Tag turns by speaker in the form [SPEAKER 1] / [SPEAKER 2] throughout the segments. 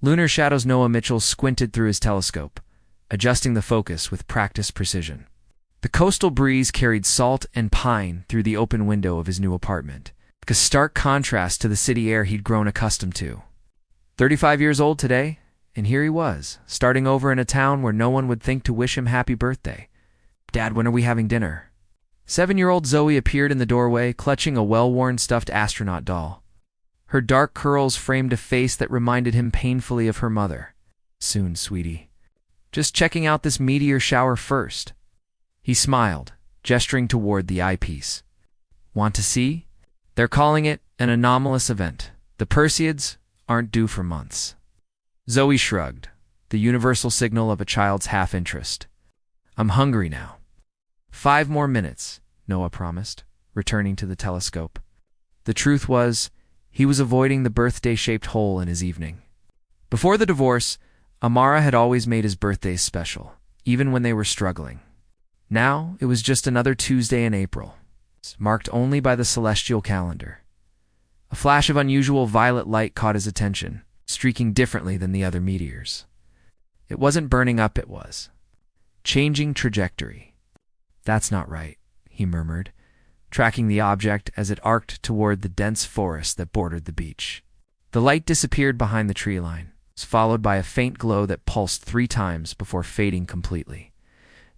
[SPEAKER 1] Lunar Shadows. Noah Mitchell squinted through his telescope, adjusting the focus with practiced precision. The coastal breeze carried salt and pine through the open window of his new apartment, a stark contrast to the city air he'd grown accustomed to. 35 years old today, and here he was, starting over in a town where no one would think to wish him happy birthday. "Dad, when are we having dinner?" 7-year-old Zoe appeared in the doorway, clutching a well-worn stuffed astronaut doll. Her dark curls framed a face that reminded him painfully of her mother. "Soon, sweetie. Just checking out this meteor shower first." He smiled, gesturing toward the eyepiece. "Want to see? They're calling it an anomalous event. The Perseids aren't due for months." Zoe shrugged, the universal signal of a child's half-interest. "I'm hungry now." 5 more minutes, Noah promised, returning to the telescope. The truth was, he was avoiding the birthday-shaped hole in his evening. Before the divorce, Amara had always made his birthdays special, even when they were struggling. Now, it was just another Tuesday in April, marked only by the celestial calendar. A flash of unusual violet light caught his attention, streaking differently than the other meteors. It wasn't burning up, it was changing trajectory. "That's not right," he murmured, tracking the object as it arced toward the dense forest that bordered the beach. The light disappeared behind the tree line, followed by a faint glow that pulsed 3 times before fading completely.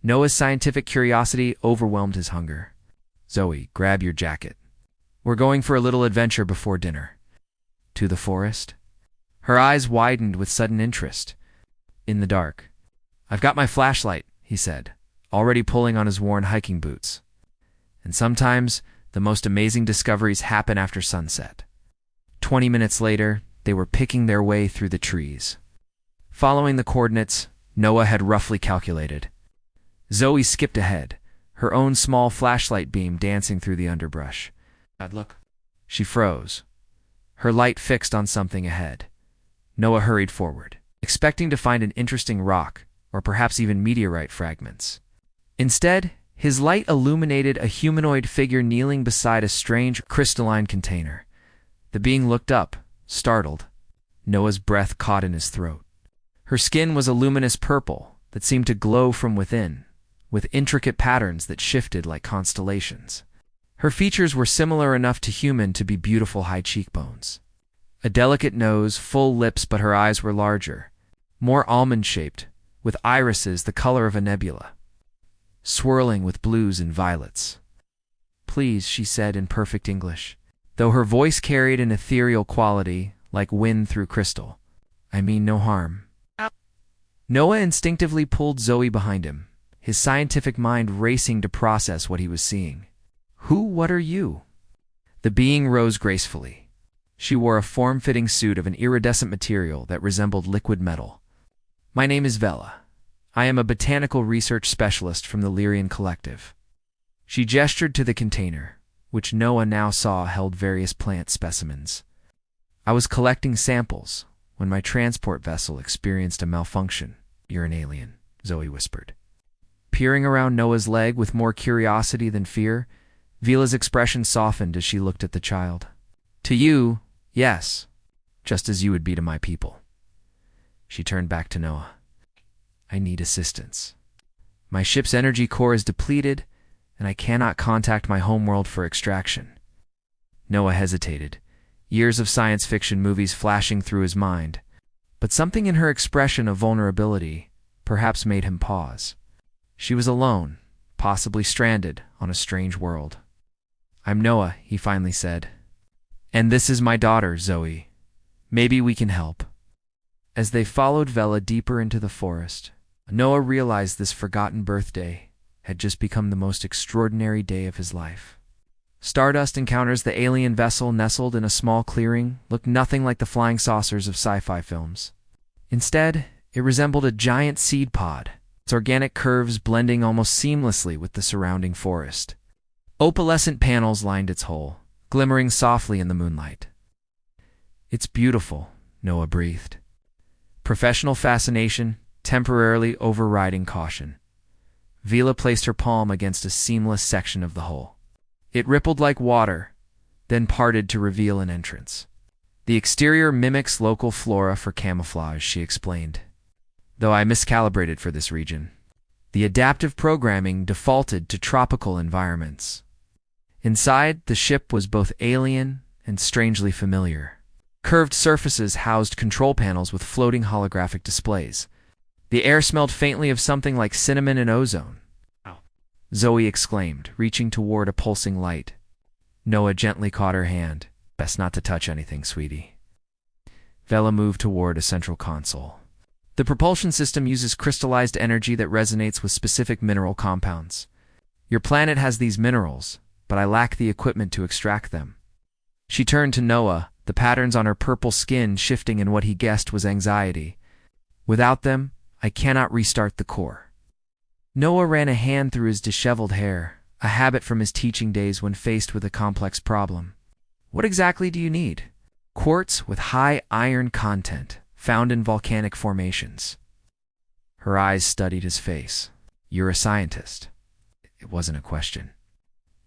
[SPEAKER 1] Noah's scientific curiosity overwhelmed his hunger. "Zoe, grab your jacket. We're going for a little adventure before dinner." "To the forest?" Her eyes widened with sudden interest. "In the dark." "I've got my flashlight," he said, already pulling on his worn hiking boots. And sometimes the most amazing discoveries happen after sunset. 20 minutes later, they were picking their way through the trees. Following the coordinates Noah had roughly calculated, Zoe skipped ahead, her own small flashlight beam dancing through the underbrush. "God, look." She froze, her light fixed on something ahead. Noah hurried forward, expecting to find an interesting rock, or perhaps even meteorite fragments. Instead, his light illuminated a humanoid figure kneeling beside a strange crystalline container. The being looked up, startled. Noah's breath caught in his throat. Her skin was a luminous purple that seemed to glow from within, with intricate patterns that shifted like constellations. Her features were similar enough to human to be beautiful high cheekbones. A delicate nose, full lips, but her eyes were larger, more almond-shaped, with irises the color of a nebula, swirling with blues and violets. "Please," she said in perfect English, though her voice carried an ethereal quality like wind through crystal. "I mean no harm." Noah instinctively pulled Zoe behind him, his scientific mind racing to process what he was seeing. What are you?" The being rose gracefully. She wore a form-fitting suit of an iridescent material that resembled liquid metal. "My name is Vela. I am a botanical research specialist from the Lyrian Collective." She gestured to the container, which Noah now saw held various plant specimens. "I was collecting samples when my transport vessel experienced a malfunction." "You're an alien," Zoe whispered. Peering around Noah's leg with more curiosity than fear, Vela's expression softened as she looked at the child. "To you, yes, just as you would be to my people." She turned back to Noah. "I need assistance. My ship's energy core is depleted, and I cannot contact my homeworld for extraction." Noah hesitated, years of science fiction movies flashing through his mind, but something in her expression of vulnerability perhaps made him pause. She was alone, possibly stranded on a strange world. "I'm Noah," he finally said. "And this is my daughter, Zoe. Maybe we can help." As they followed Vela deeper into the forest, Noah realized this forgotten birthday had just become the most extraordinary day of his life. Stardust encounters the alien vessel nestled in a small clearing looked nothing like the flying saucers of sci-fi films. Instead, it resembled a giant seed pod, its organic curves blending almost seamlessly with the surrounding forest. Opalescent panels lined its hull, glimmering softly in the moonlight. "It's beautiful," Noah breathed. Professional fascination temporarily overriding caution. Vela placed her palm against a seamless section of the hull. It rippled like water, then parted to reveal an entrance. The exterior mimics local flora for camouflage, she explained, though I miscalibrated for this region. The adaptive programming defaulted to tropical environments. Inside, the ship was both alien and strangely familiar. Curved surfaces housed control panels with floating holographic displays. The air smelled faintly of something like cinnamon and ozone. "Ow," Zoe exclaimed, reaching toward a pulsing light. Noah gently caught her hand. "Best not to touch anything, sweetie." Vela moved toward a central console. The propulsion system uses crystallized energy that resonates with specific mineral compounds. Your planet has these minerals, but I lack the equipment to extract them. She turned to Noah, the patterns on her purple skin shifting in what he guessed was anxiety. "Without them, I cannot restart the core." Noah ran a hand through his disheveled hair, a habit from his teaching days when faced with a complex problem. "What exactly do you need?" "Quartz with high iron content, found in volcanic formations." Her eyes studied his face. "You're a scientist." It wasn't a question.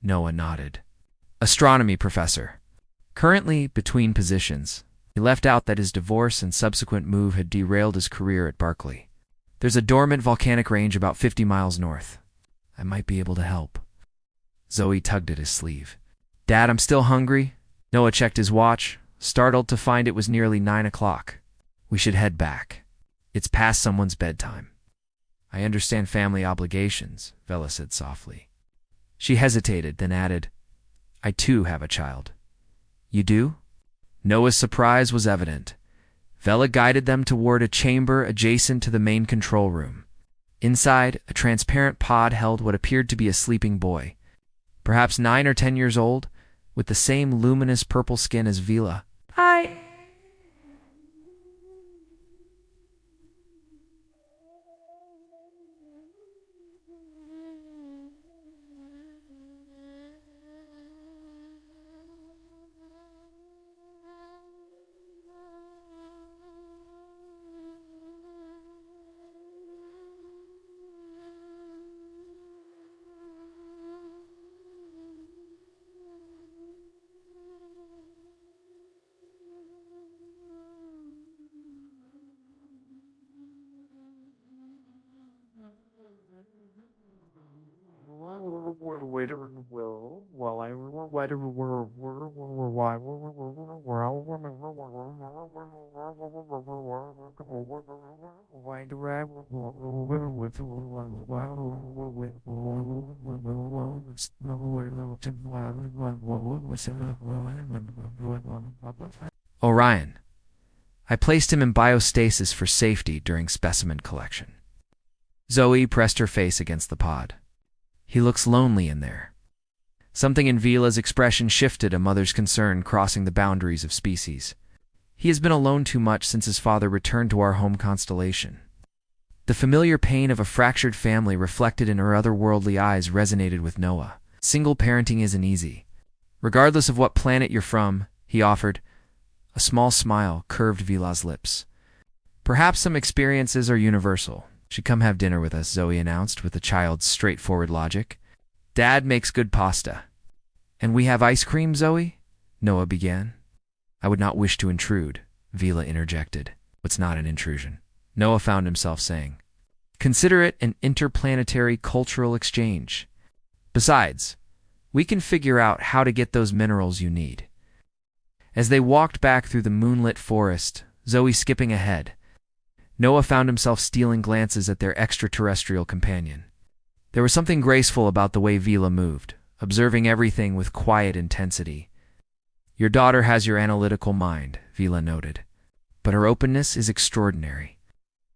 [SPEAKER 1] Noah nodded. "Astronomy professor. Currently between positions." He left out that his divorce and subsequent move had derailed his career at Berkeley. "There's a dormant volcanic range about 50 miles north. I might be able to help." Zoe tugged at his sleeve. "Dad, I'm still hungry." Noah checked his watch, startled to find it was nearly 9 o'clock. "We should head back. It's past someone's bedtime." "I understand family obligations," Vela said softly. She hesitated, then added, "I too have a child." "You do?" Noah's surprise was evident. Vela guided them toward a chamber adjacent to the main control room. Inside, a transparent pod held what appeared to be a sleeping boy, perhaps 9 or 10 years old, with the same luminous purple skin as Vela. "Hi." "Orion. I placed him in biostasis for safety during specimen collection." Zoe pressed her face against the pod. "He looks lonely in there." Something in Vela's expression shifted, a mother's concern crossing the boundaries of species. "He has been alone too much since his father returned to our home constellation." The familiar pain of a fractured family reflected in her otherworldly eyes resonated with Noah. "Single parenting isn't easy. Regardless of what planet you're from," he offered. A small smile curved Vela's lips. "Perhaps some experiences are universal." "Should come have dinner with us," Zoe announced with a child's straightforward logic. "Dad makes good pasta." "And we have ice cream, Zoe?" Noah began. "I would not wish to intrude," Vela interjected. "It's not an intrusion," Noah found himself saying. "Consider it an interplanetary cultural exchange. Besides, we can figure out how to get those minerals you need." As they walked back through the moonlit forest, Zoe skipping ahead, Noah found himself stealing glances at their extraterrestrial companion. There was something graceful about the way Vela moved, observing everything with quiet intensity. "Your daughter has your analytical mind," Vela noted, "but her openness is extraordinary."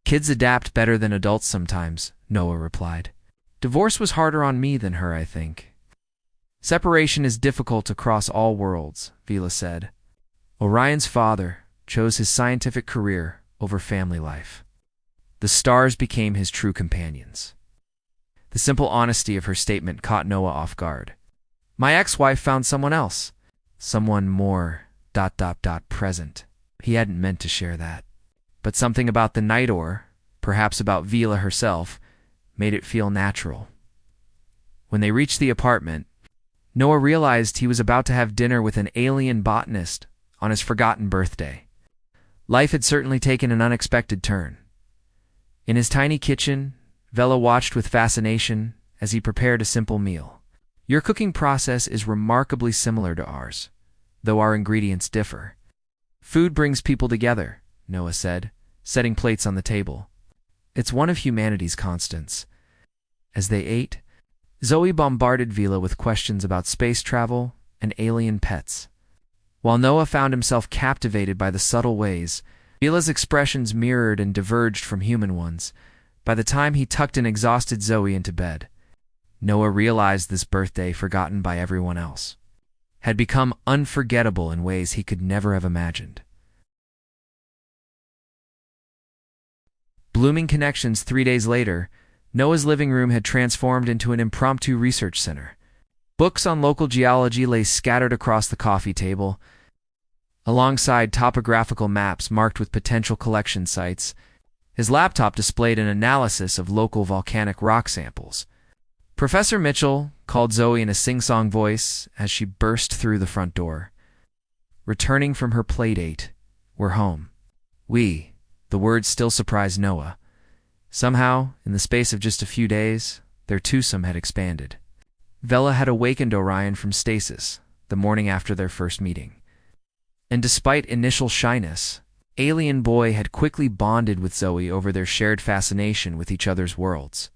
[SPEAKER 1] "Kids adapt better than adults sometimes," Noah replied. "Divorce was harder on me than her, I think." "Separation is difficult across all worlds," Vela said. Orion's father chose his scientific career over family life. The stars became his true companions. The simple honesty of her statement caught Noah off guard. "My ex-wife found someone else. Someone more ... present." He hadn't meant to share that. But something about the night or, perhaps about Vela herself, made it feel natural. When they reached the apartment, Noah realized he was about to have dinner with an alien botanist on his forgotten birthday. Life had certainly taken an unexpected turn. In his tiny kitchen, Vela watched with fascination as he prepared a simple meal. Your cooking process is remarkably similar to ours, though our ingredients differ. Food brings people together, Noah said, setting plates on the table. It's one of humanity's constants. As they ate, Zoe bombarded Vela with questions about space travel and alien pets. While Noah found himself captivated by the subtle ways Vela's expressions mirrored and diverged from human ones, by the time he tucked an exhausted Zoe into bed, Noah realized this birthday, forgotten by everyone else, had become unforgettable in ways he could never have imagined. Blooming connections 3 days later, Noah's living room had transformed into an impromptu research center. Books on local geology lay scattered across the coffee table, alongside topographical maps marked with potential collection sites. His laptop displayed an analysis of local volcanic rock samples. Professor Mitchell called Zoe in a sing-song voice as she burst through the front door. Returning from her playdate, we're home. The words still surprised Noah. Somehow, in the space of just a few days, their twosome had expanded. Vela had awakened Orion from stasis the morning after their first meeting. And despite initial shyness, Alien Boy had quickly bonded with Zoe over their shared fascination with each other's worlds.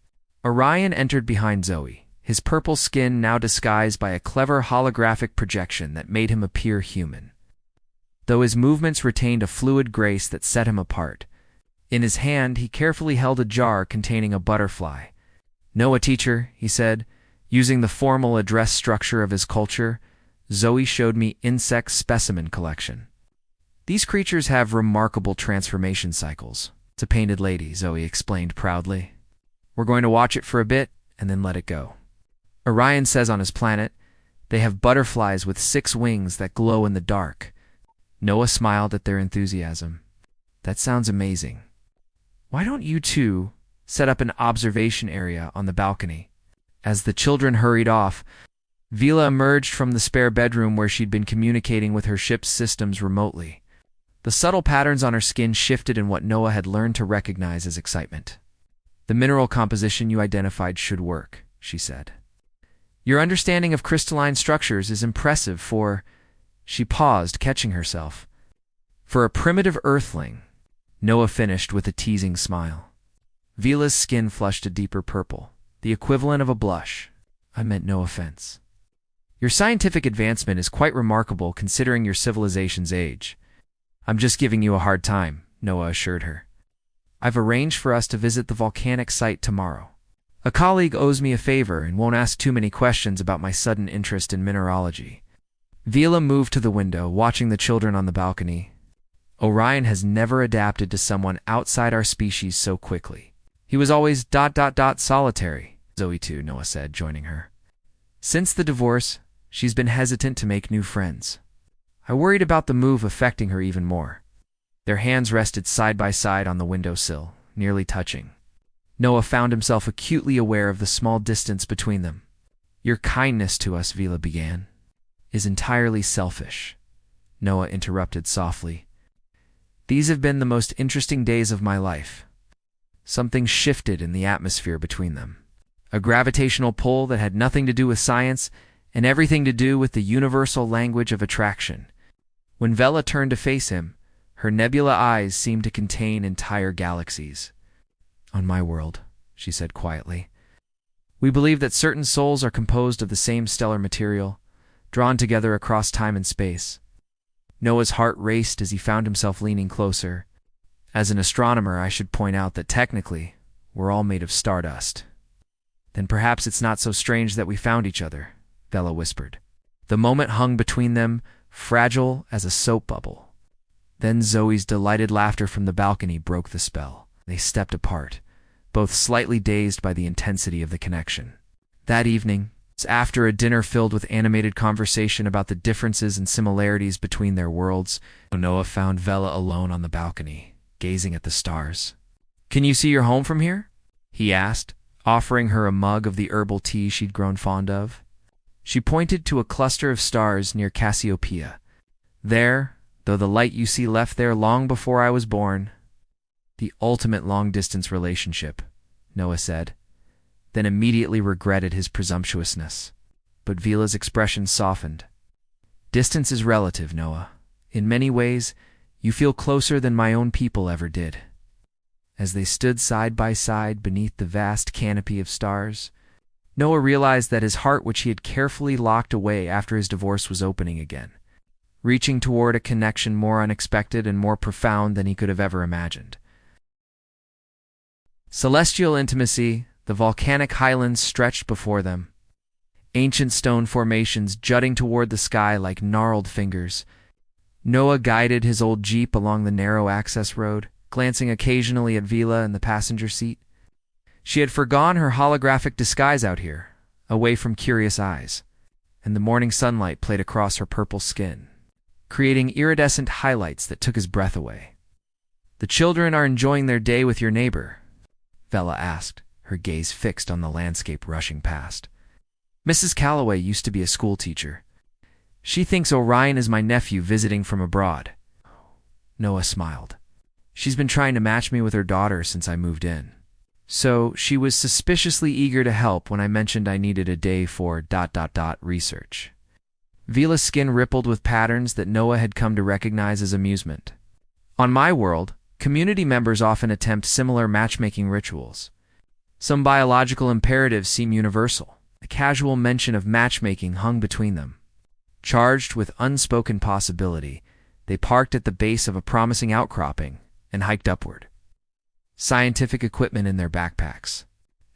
[SPEAKER 1] Orion entered behind Zoe, his purple skin now disguised by a clever holographic projection that made him appear human, though his movements retained a fluid grace that set him apart. In his hand, he carefully held a jar containing a butterfly. "Noah, teacher," he said, using the formal address structure of his culture. Zoe showed me insect specimen collection. These creatures have remarkable transformation cycles. It's a painted lady, Zoe explained proudly. We're going to watch it for a bit and then let it go. Orion says on his planet, they have butterflies with 6 wings that glow in the dark. Noah smiled at their enthusiasm. That sounds amazing. Why don't you two set up an observation area on the balcony? As the children hurried off, Vela emerged from the spare bedroom where she'd been communicating with her ship's systems remotely. The subtle patterns on her skin shifted in what Noah had learned to recognize as excitement. The mineral composition you identified should work, she said. Your understanding of crystalline structures is impressive for... She paused, catching herself. For a primitive earthling, Noah finished with a teasing smile. Vela's skin flushed a deeper purple, the equivalent of a blush. I meant no offense. Your scientific advancement is quite remarkable considering your civilization's age. I'm just giving you a hard time, Noah assured her. I've arranged for us to visit the volcanic site tomorrow. A colleague owes me a favor and won't ask too many questions about my sudden interest in mineralogy. Vela moved to the window, watching the children on the balcony. Orion has never adapted to someone outside our species so quickly. He was always ... solitary. Zoe too, Noah said, joining her. Since the divorce, she's been hesitant to make new friends. I worried about the move affecting her even more. Their hands rested side by side on the windowsill, nearly touching. Noah found himself acutely aware of the small distance between them. Your kindness to us, Vela began, is entirely selfish, Noah interrupted softly. These have been the most interesting days of my life. Something shifted in the atmosphere between them. A gravitational pull that had nothing to do with science and everything to do with the universal language of attraction. When Vela turned to face him, her nebula eyes seemed to contain entire galaxies. On my world, she said quietly, we believe that certain souls are composed of the same stellar material, drawn together across time and space. Noah's heart raced as he found himself leaning closer. As an astronomer, I should point out that technically, we're all made of stardust. Then perhaps it's not so strange that we found each other, Vela whispered. The moment hung between them, fragile as a soap bubble. Then Zoe's delighted laughter from the balcony broke the spell. They stepped apart, both slightly dazed by the intensity of the connection. That evening, after a dinner filled with animated conversation about the differences and similarities between their worlds, Noah found Vela alone on the balcony, gazing at the stars. Can you see your home from here? He asked, offering her a mug of the herbal tea she'd grown fond of. She pointed to a cluster of stars near Cassiopeia. There, though the light you see left there long before I was born. The ultimate long-distance relationship, Noah said, then immediately regretted his presumptuousness. But Vila's expression softened. Distance is relative, Noah. In many ways, you feel closer than my own people ever did. As they stood side by side beneath the vast canopy of stars, Noah realized that his heart, which he had carefully locked away after his divorce, was opening again, reaching toward a connection more unexpected and more profound than he could have ever imagined. Celestial intimacy, the volcanic highlands stretched before them, ancient stone formations jutting toward the sky like gnarled fingers. Noah guided his old Jeep along the narrow access road, glancing occasionally at Vila in the passenger seat. She had forgone her holographic disguise out here, away from curious eyes, and the morning sunlight played across her purple skin, creating iridescent highlights that took his breath away. "The children are enjoying their day with your neighbor?" Vela asked, her gaze fixed on the landscape rushing past. "Mrs. Calloway used to be a schoolteacher. She thinks Orion is my nephew visiting from abroad." Noah smiled. "She's been trying to match me with her daughter since I moved in. So she was suspiciously eager to help when I mentioned I needed a day for ... research." Vila's skin rippled with patterns that Noah had come to recognize as amusement. "On my world, community members often attempt similar matchmaking rituals. Some biological imperatives seem universal. A casual mention of matchmaking hung between them. Charged with unspoken possibility, they parked at the base of a promising outcropping and hiked upward, scientific equipment in their backpacks.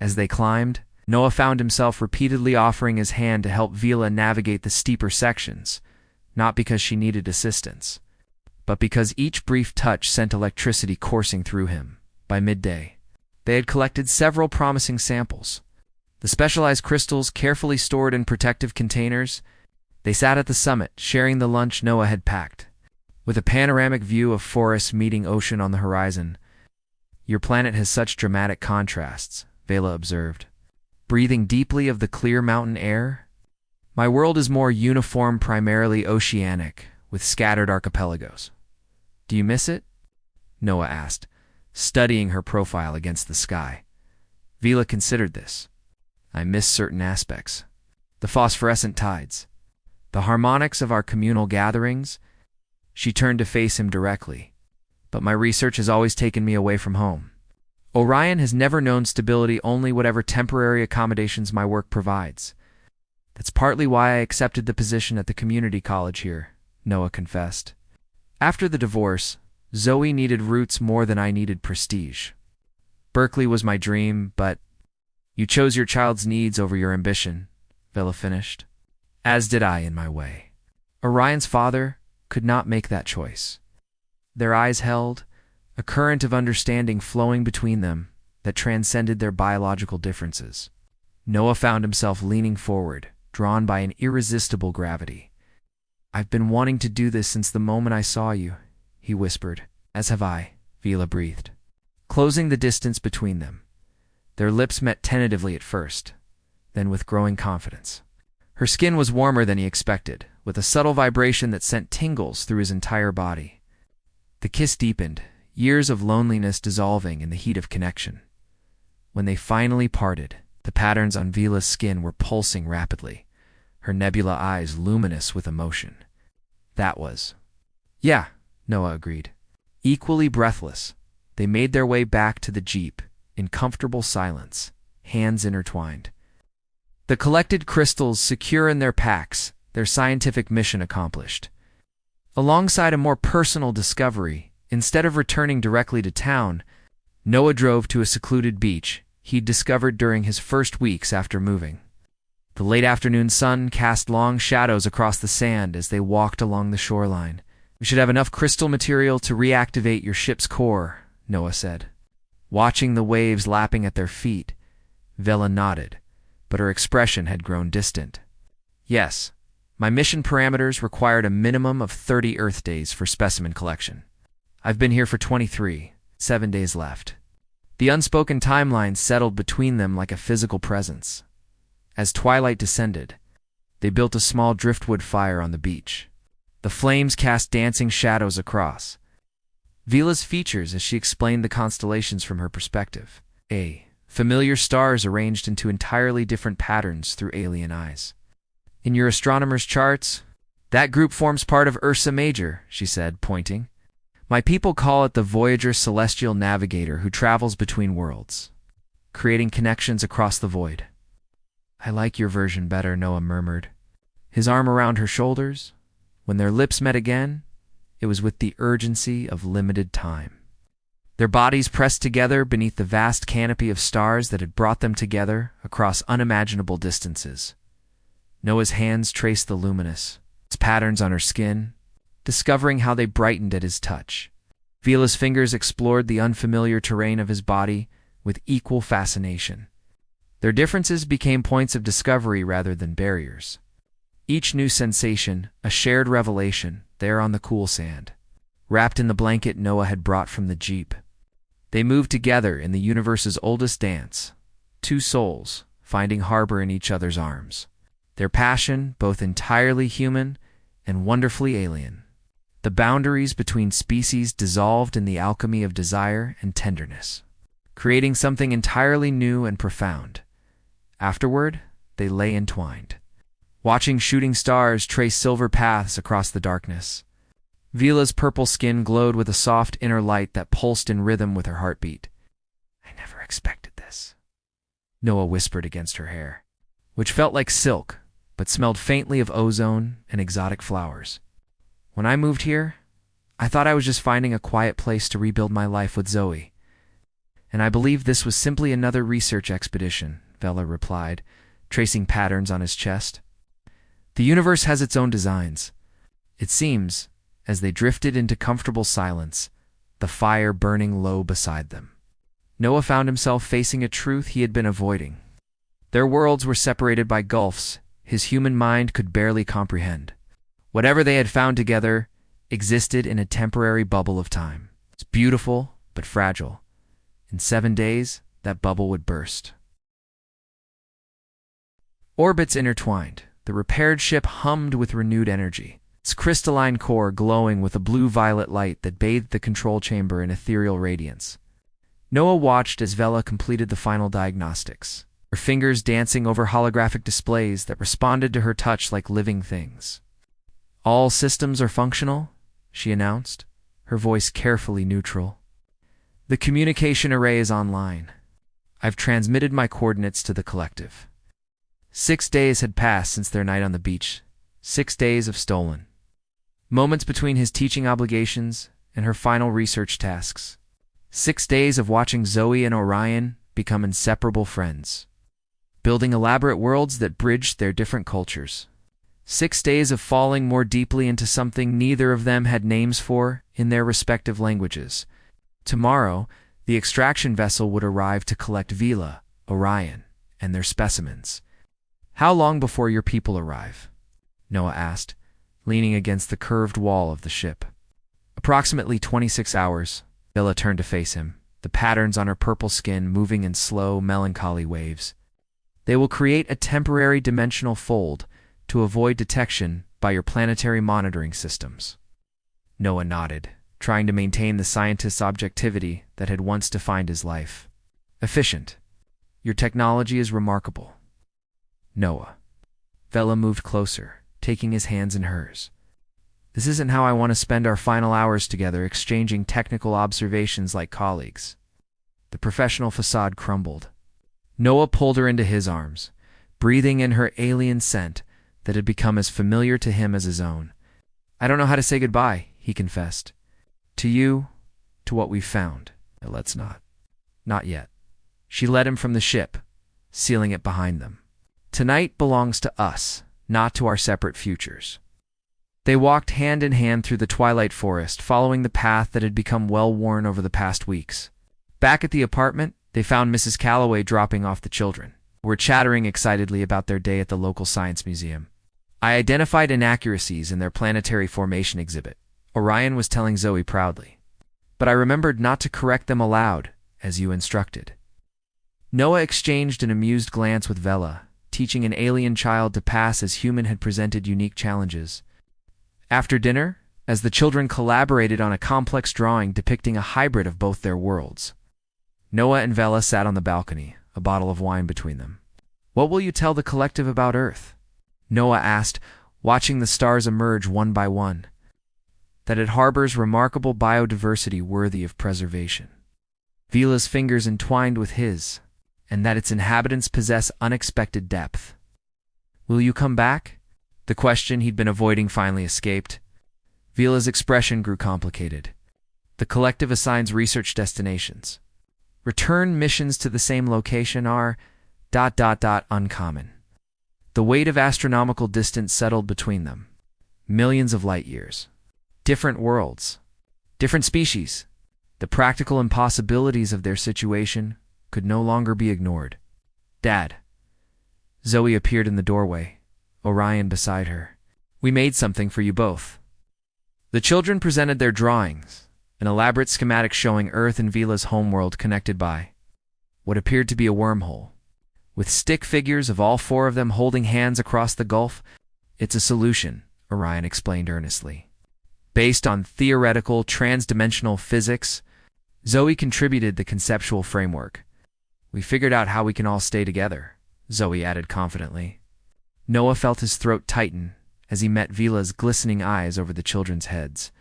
[SPEAKER 1] As they climbed, Noah found himself repeatedly offering his hand to help Vila navigate the steeper sections, not because she needed assistance, but because each brief touch sent electricity coursing through him. By midday, they had collected several promising samples. The specialized crystals carefully stored in protective containers, they sat at the summit, sharing the lunch Noah had packed. With a panoramic view of forests meeting ocean on the horizon. "Your planet has such dramatic contrasts," Vela observed, breathing deeply of the clear mountain air. "My world is more uniform, primarily oceanic, with scattered archipelagos. Do you miss it?" Noah asked, studying her profile against the sky. Vila considered this. "I miss certain aspects. The phosphorescent tides. The harmonics of our communal gatherings." She turned to face him directly. "But my research has always taken me away from home. Orion has never known stability, only whatever temporary accommodations my work provides. That's partly why I accepted the position at the community college here," Noah confessed. "After the divorce, Zoe needed roots more than I needed prestige. Berkeley was my dream, but..." "You chose your child's needs over your ambition," Vela finished. "As did I in my way. Orion's father could not make that choice." Their eyes held, a current of understanding flowing between them that transcended their biological differences. Noah found himself leaning forward, drawn by an irresistible gravity. "I've been wanting to do this since the moment I saw you," he whispered. "As have I," Vila breathed, closing the distance between them. Their lips met tentatively at first, then with growing confidence. Her skin was warmer than he expected, with a subtle vibration that sent tingles through his entire body. The kiss deepened, years of loneliness dissolving in the heat of connection. When they finally parted, the patterns on Vila's skin were pulsing rapidly, her nebula eyes luminous with emotion. "That was..." "Yeah," Noah agreed. Equally breathless, they made their way back to the Jeep, in comfortable silence, hands intertwined. The collected crystals secure in their packs, their scientific mission accomplished. Alongside a more personal discovery, instead of returning directly to town, Noah drove to a secluded beach he'd discovered during his first weeks after moving. The late afternoon sun cast long shadows across the sand as they walked along the shoreline. "We should have enough crystal material to reactivate your ship's core," Noah said. Watching the waves lapping at their feet, Vela nodded, but her expression had grown distant. "Yes, my mission parameters required a minimum of 30 Earth days for specimen collection. I've been here for 23, 7 days left." The unspoken timeline settled between them like a physical presence. As twilight descended, they built a small driftwood fire on the beach. The flames cast dancing shadows across Vila's features as she explained the constellations from her perspective. Familiar stars arranged into entirely different patterns through alien eyes. In your astronomer's charts, that group forms part of Ursa Major, she said, pointing. My people call it the Voyager Celestial Navigator who travels between worlds, creating connections across the void. I like your version better, Noah murmured, his arm around her shoulders. When their lips met again, it was with the urgency of limited time. Their bodies pressed together beneath the vast canopy of stars that had brought them together across unimaginable distances. Noah's hands traced the luminous patterns on her skin, discovering how they brightened at his touch. Vila's fingers explored the unfamiliar terrain of his body with equal fascination. Their differences became points of discovery rather than barriers. Each new sensation, a shared revelation, there on the cool sand, wrapped in the blanket Noah had brought from the jeep. They moved together in the universe's oldest dance, two souls finding harbor in each other's arms. Their passion, both entirely human and wonderfully alien. The boundaries between species dissolved in the alchemy of desire and tenderness, creating something entirely new and profound. Afterward, they lay entwined, watching shooting stars trace silver paths across the darkness. Vila's purple skin glowed with a soft inner light that pulsed in rhythm with her heartbeat. I never expected this, Noah whispered against her hair, which felt like silk, but smelled faintly of ozone and exotic flowers. When I moved here, I thought I was just finding a quiet place to rebuild my life with Zoe. And I believed this was simply another research expedition, Vela replied, tracing patterns on his chest. The universe has its own designs. It seems, as they drifted into comfortable silence, the fire burning low beside them, Noah found himself facing a truth he had been avoiding. Their worlds were separated by gulfs his human mind could barely comprehend. Whatever they had found together existed in a temporary bubble of time. It's beautiful, but fragile. In 7 days, that bubble would burst. Orbits intertwined. The repaired ship hummed with renewed energy, its crystalline core glowing with a blue-violet light that bathed the control chamber in ethereal radiance. Noah watched as Vela completed the final diagnostics, her fingers dancing over holographic displays that responded to her touch like living things. All systems are functional, she announced, her voice carefully neutral. The communication array is online. I've transmitted my coordinates to the collective. 6 days had passed since their night on the beach. 6 days of stolen moments between his teaching obligations and her final research tasks. 6 days of watching Zoe and Orion become inseparable friends, building elaborate worlds that bridged their different cultures. 6 days of falling more deeply into something neither of them had names for in their respective languages. Tomorrow, the extraction vessel would arrive to collect Vila, Orion, and their specimens. How long before your people arrive? Noah asked, leaning against the curved wall of the ship. Approximately 26 hours. Vila turned to face him, the patterns on her purple skin moving in slow, melancholy waves. They will create a temporary dimensional fold to avoid detection by your planetary monitoring systems. Noah nodded, trying to maintain the scientist's objectivity that had once defined his life. Efficient. Your technology is remarkable. Noah. Vela moved closer, taking his hands in hers. This isn't how I want to spend our final hours together exchanging technical observations like colleagues. The professional facade crumbled. Noah pulled her into his arms, breathing in her alien scent that had become as familiar to him as his own. I don't know how to say goodbye, he confessed. To you, to what we've found. Let's not. Not yet. She led him from the ship, sealing it behind them. Tonight belongs to us, not to our separate futures. They walked hand in hand through the twilight forest, following the path that had become well-worn over the past weeks. Back at the apartment, they found Mrs. Calloway dropping off the children, who were chattering excitedly about their day at the local science museum. I identified inaccuracies in their planetary formation exhibit, Orion was telling Zoe proudly. But I remembered not to correct them aloud, as you instructed. Noah exchanged an amused glance with Vela, teaching an alien child to pass as human had presented unique challenges. After dinner, as the children collaborated on a complex drawing depicting a hybrid of both their worlds, Noah and Vela sat on the balcony, a bottle of wine between them. "What will you tell the collective about Earth?" Noah asked, watching the stars emerge one by one. "That it harbors remarkable biodiversity worthy of preservation." Vela's fingers entwined with his, and that its inhabitants possess unexpected depth. "Will you come back?" The question he'd been avoiding finally escaped. Vela's expression grew complicated. "The collective assigns research destinations. Return missions to the same location are ... uncommon." The weight of astronomical distance settled between them. Millions of light years. Different worlds. Different species. The practical impossibilities of their situation could no longer be ignored. "Dad." Zoe appeared in the doorway, Orion beside her. "We made something for you both." The children presented their drawings, an elaborate schematic showing Earth and Vela's homeworld connected by what appeared to be a wormhole. With stick figures of all four of them holding hands across the gulf. "It's a solution," Orion explained earnestly. "Based on theoretical, transdimensional physics." Zoe contributed the conceptual framework. "We figured out how we can all stay together," Zoe added confidently. Noah felt his throat tighten as he met Vela's glistening eyes over the children's heads.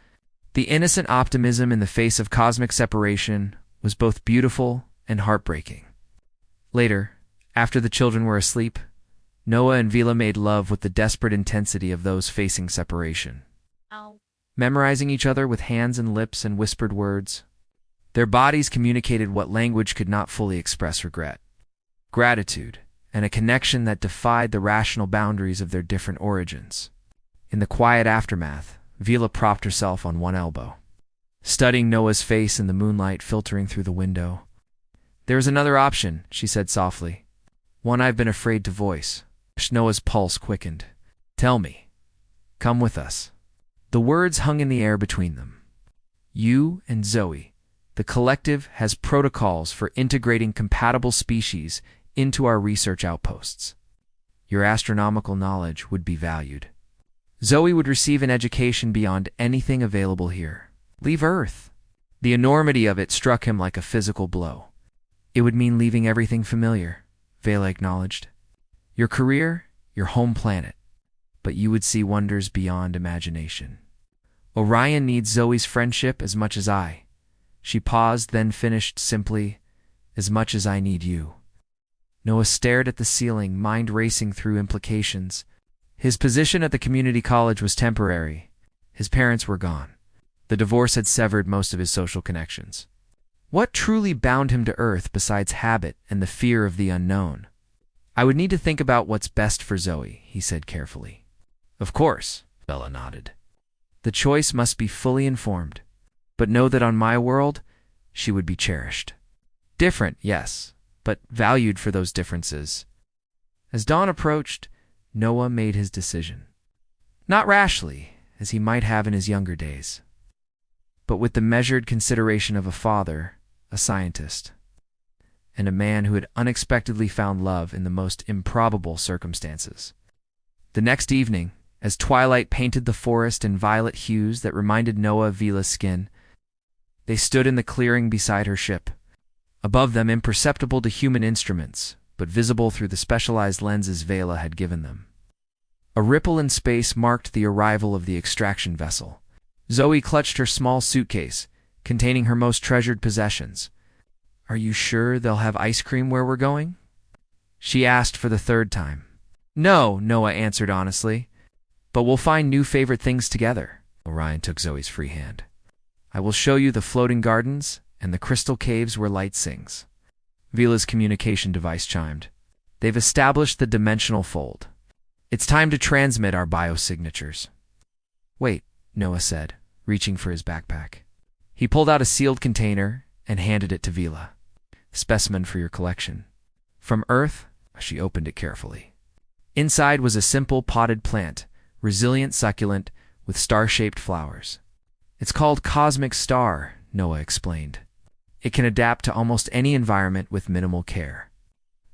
[SPEAKER 1] The innocent optimism in the face of cosmic separation was both beautiful and heartbreaking. Later, after the children were asleep, Noah and Vela made love with the desperate intensity of those facing separation. Memorizing each other with hands and lips and whispered words, their bodies communicated what language could not fully express: regret, gratitude, and a connection that defied the rational boundaries of their different origins. In the quiet aftermath, Vela propped herself on one elbow, studying Noah's face in the moonlight filtering through the window. "There is another option," she said softly. "One I've been afraid to voice." Noah's pulse quickened. "Tell me. Come with us." The words hung in the air between them. "You and Zoe, the collective has protocols for integrating compatible species into our research outposts. Your astronomical knowledge would be valued. Zoe would receive an education beyond anything available here. Leave Earth." The enormity of it struck him like a physical blow. "It would mean leaving everything familiar," Vela acknowledged. "Your career, your home planet. But you would see wonders beyond imagination." "Orion needs Zoe's friendship as much as I." She paused, then finished simply, "As much as I need you." Noah stared at the ceiling, mind racing through implications. His position at the community college was temporary. His parents were gone. The divorce had severed most of his social connections. What truly bound him to Earth besides habit and the fear of the unknown? "I would need to think about what's best for Zoe," he said carefully. "Of course," Vela nodded. "The choice must be fully informed. But know that on my world, she would be cherished. Different, yes, but valued for those differences." As dawn approached, Noah made his decision. Not rashly, as he might have in his younger days, but with the measured consideration of a father, a scientist, and a man who had unexpectedly found love in the most improbable circumstances. The next evening, as twilight painted the forest in violet hues that reminded Noah of Vela's skin, they stood in the clearing beside her ship, above them imperceptible to human instruments, but visible through the specialized lenses Vela had given them. A ripple in space marked the arrival of the extraction vessel. Zoe clutched her small suitcase, containing her most treasured possessions. "Are you sure they'll have ice cream where we're going?" she asked for the third time. "No," Noah answered honestly, "but we'll find new favorite things together." Orion took Zoe's free hand. "I will show you the floating gardens and the crystal caves where light sings." Vela's communication device chimed. "They've established the dimensional fold. It's time to transmit our biosignatures." "Wait," Noah said, reaching for his backpack. He pulled out a sealed container and handed it to Vela. "Specimen for your collection. From Earth." She opened it carefully. Inside was a simple potted plant, resilient succulent with star-shaped flowers. "It's called Cosmic Star," Noah explained. "It can adapt to almost any environment with minimal care."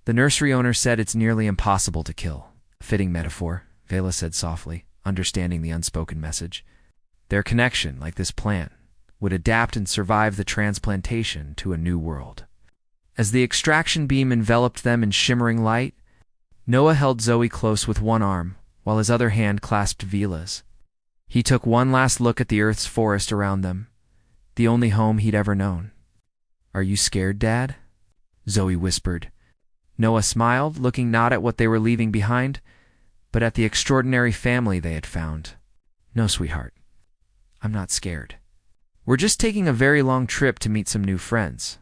[SPEAKER 1] The nursery owner said it's nearly impossible to kill. "A fitting metaphor," Vela said softly, understanding the unspoken message. Their connection, like this plant, would adapt and survive the transplantation to a new world. As the extraction beam enveloped them in shimmering light, Noah held Zoe close with one arm, while his other hand clasped Vila's. He took one last look at the Earth's forest around them, the only home he'd ever known. "Are you scared, Dad?" Zoe whispered. Noah smiled, looking not at what they were leaving behind, but at the extraordinary family they had found. "No, sweetheart. I'm not scared. We're just taking a very long trip to meet some new friends."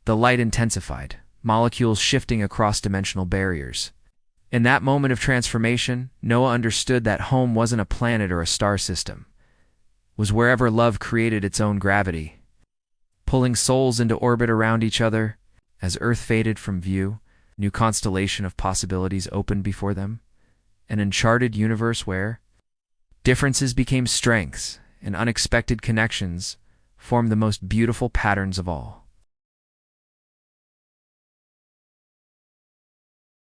[SPEAKER 1] The light intensified, molecules shifting across dimensional barriers. In that moment of transformation, Noah understood that home wasn't a planet or a star system. It was wherever love created its own gravity, pulling souls into orbit around each other. As Earth faded from view, a new constellation of possibilities opened before them, an uncharted universe where differences became strengths and unexpected connections formed the most beautiful patterns of all.